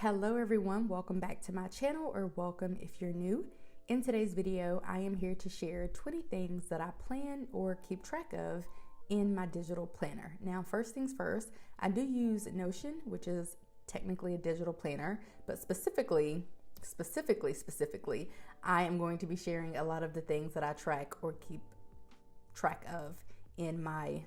Hello everyone, welcome back to my channel, or welcome if you're new. In today's video, I am here to share 20 things that I plan or keep track of in my digital planner. Now, first things first, I do use Notion, which is technically a digital planner, but specifically, I am going to be sharing a lot of the things that I track or keep track of in my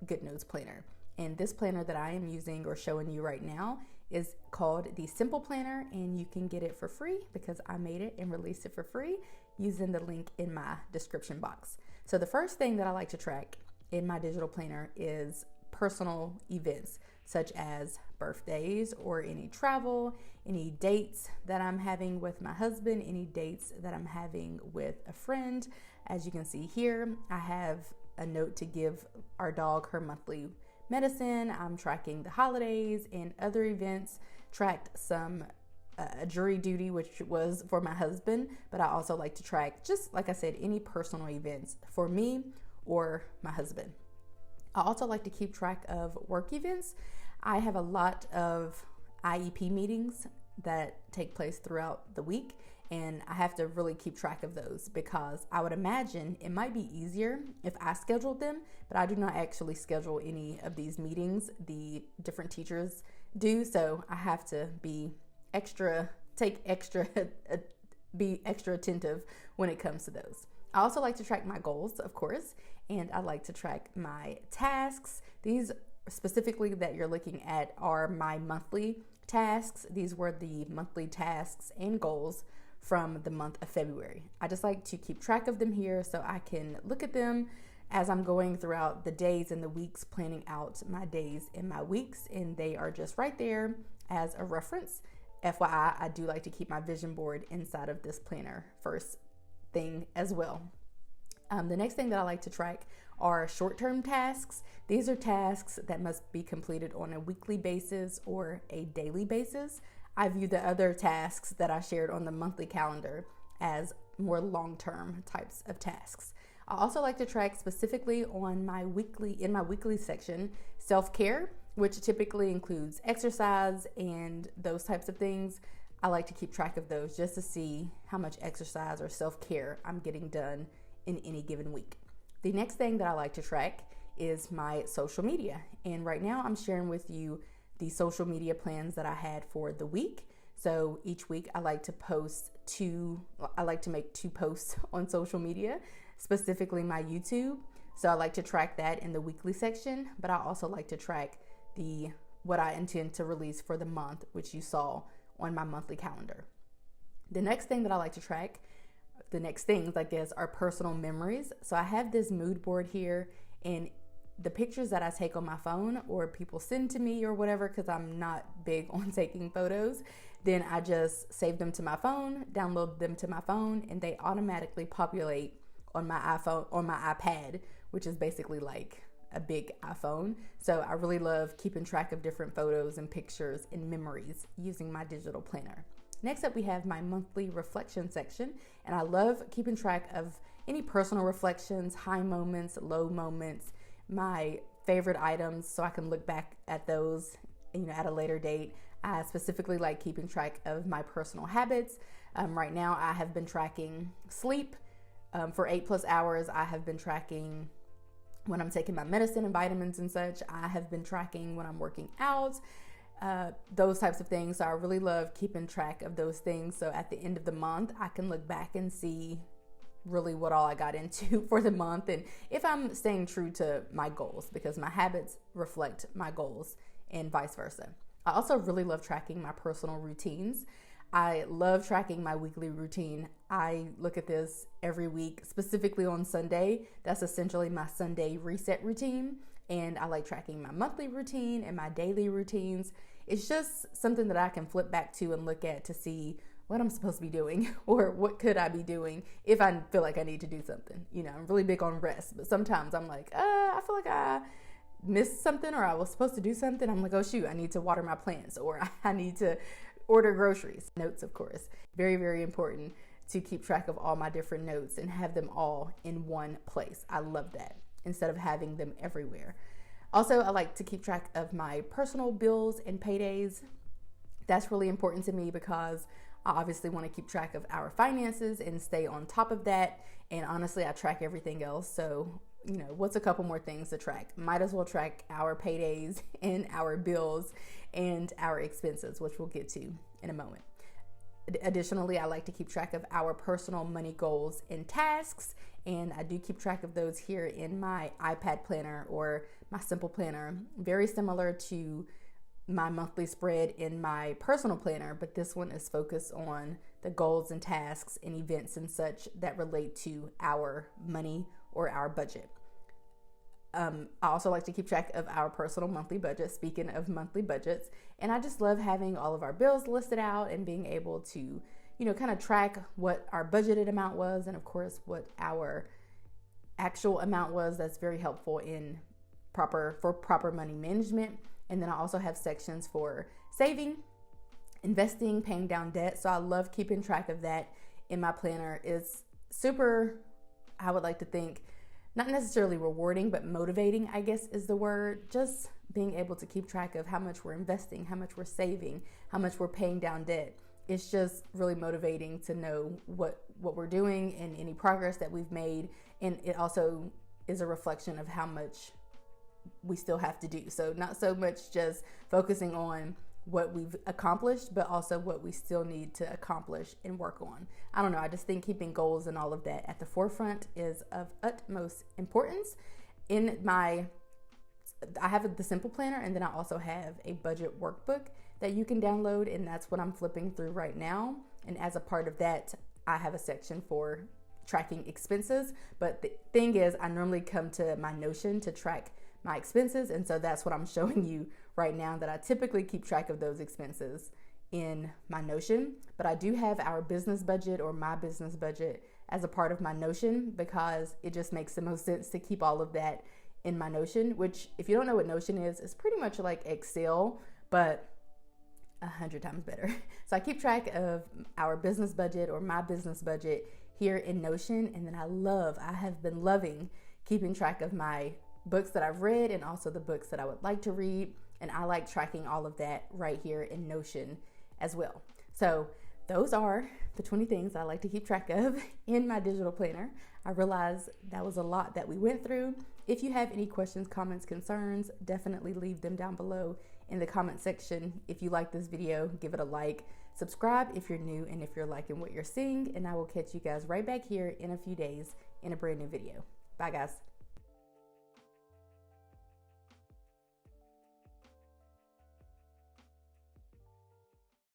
GoodNotes planner. And this planner that I am using or showing you right now is called the Simple Planner, and you can get it for free because I made it and released it for free using the link in my description box. So the first thing that I like to track in my digital planner is personal events such as birthdays or any travel, any dates that I'm having with my husband, any dates that I'm having with a friend. As you can see here, I have a note to give our dog her monthly medicine. I'm tracking the holidays and other events, tracked some jury duty, which was for my husband, but I also like to track, just like I said, any personal events for me or my husband. I also like to keep track of work events. I have a lot of IEP meetings that take place throughout the week, and I have to really keep track of those because I would imagine it might be easier if I scheduled them, be extra be extra attentive when it comes to those. I also like to track my goals, of course, and I like to track my tasks. These specifically that you're looking at are my monthly tasks. These were the monthly tasks and goals from the month of February. I just like to keep track of them here so I can look at them as I'm going throughout the days and the weeks, planning out my days and my weeks, and they are just right there as a reference. FYI, I do like to keep my vision board inside of this planner first thing as well. The next thing that I like to track are short-term tasks. These are tasks that must be completed on a weekly basis or a daily basis. I view the other tasks that I shared on the monthly calendar as more long-term types of tasks. I also like to track specifically on my weekly section, self-care, which typically includes exercise and those types of things. I like to keep track of those just to see how much exercise or self-care I'm getting done in any given week. The next thing that I like to track is my social media. And right now I'm sharing with you the social media plans that I had for the week. So each week I like to make 2 posts on social media, specifically my YouTube. So I like to track that in the weekly section, but I also like to track what I intend to release for the month, which you saw on my monthly calendar. The next things, I guess, are personal memories. So I have this mood board here, and the pictures that I take on my phone or people send to me or whatever, because I'm not big on taking photos, then I just save them to my phone, download them to my phone, and they automatically populate on my iPad, which is basically like a big iPhone. So I really love keeping track of different photos and pictures and memories using my digital planner. Next up, we have my monthly reflection section, and I love keeping track of any personal reflections, high moments, low moments, my favorite items, so I can look back at those at a later date. I specifically like keeping track of my personal habits. Right now I have been tracking sleep for 8+ hours. I have been tracking when I'm taking my medicine and vitamins and such. I have been tracking when I'm working out, those types of things. So I really love keeping track of those things. So at the end of the month, I can look back and see really what all I got into for the month, and if I'm staying true to my goals, because my habits reflect my goals and vice versa. I also really love tracking my personal routines. I love tracking my weekly routine. I look at this every week, specifically on Sunday. That's essentially my Sunday reset routine. And I like tracking my monthly routine and my daily routines. It's just something that I can flip back to and look at to see what I'm supposed to be doing or what could I be doing if I feel like I need to do something. I'm really big on rest, but sometimes I'm like, I feel like I missed something, or I was supposed to do something. I'm like, oh shoot, I need to water my plants, or I need to order groceries. Notes, of course, very, very important to keep track of all my different notes and have them all in one place. I love that instead of having them everywhere. Also, I like to keep track of my personal bills and paydays. That's really important to me because I obviously want to keep track of our finances and stay on top of that. And honestly, I track everything else. So, what's a couple more things to track? Might as well track our paydays and our bills and our expenses, which we'll get to in a moment. Additionally, I like to keep track of our personal money goals and tasks, and I do keep track of those here in my iPad planner or my simple planner, very similar to my monthly spread in my personal planner, but this one is focused on the goals and tasks and events and such that relate to our money or our budget. I also like to keep track of our personal monthly budget, speaking of monthly budgets, and I just love having all of our bills listed out and being able to, kind of track what our budgeted amount was and of course what our actual amount was. That's very helpful for proper money management. And then I also have sections for saving, investing, paying down debt. So I love keeping track of that in my planner. It's super, I would like to think, not necessarily rewarding, but motivating, I guess is the word. Just being able to keep track of how much we're investing, how much we're saving, how much we're paying down debt. It's just really motivating to know what we're doing and any progress that we've made. And it also is a reflection of how much we still have to do. So not so much just focusing on what we've accomplished, but also what we still need to accomplish and work on. I don't know. I just think keeping goals and all of that at the forefront is of utmost importance. I have the simple planner, and then I also have a budget workbook that you can download, and that's what I'm flipping through right now. And as a part of that, I have a section for tracking expenses. But the thing is, I normally come to my Notion to track my expenses, and so that's what I'm showing you right now, that I typically keep track of those expenses in my Notion. But I do have our business budget or my business budget as a part of my Notion because it just makes the most sense to keep all of that in my Notion, which, if you don't know what Notion is, it's pretty much like Excel, but 100 times better. So I keep track of our business budget or my business budget here in Notion, and then I have been loving keeping track of my books that I've read and also the books that I would like to read. And I like tracking all of that right here in Notion as well. So those are the 20 things I like to keep track of in my digital planner. I realize that was a lot that we went through. If you have any questions, comments, concerns, definitely leave them down below in the comment section. If you like this video, give it a like, subscribe if you're new and if you're liking what you're seeing, and I will catch you guys right back here in a few days in a brand new video. Bye guys.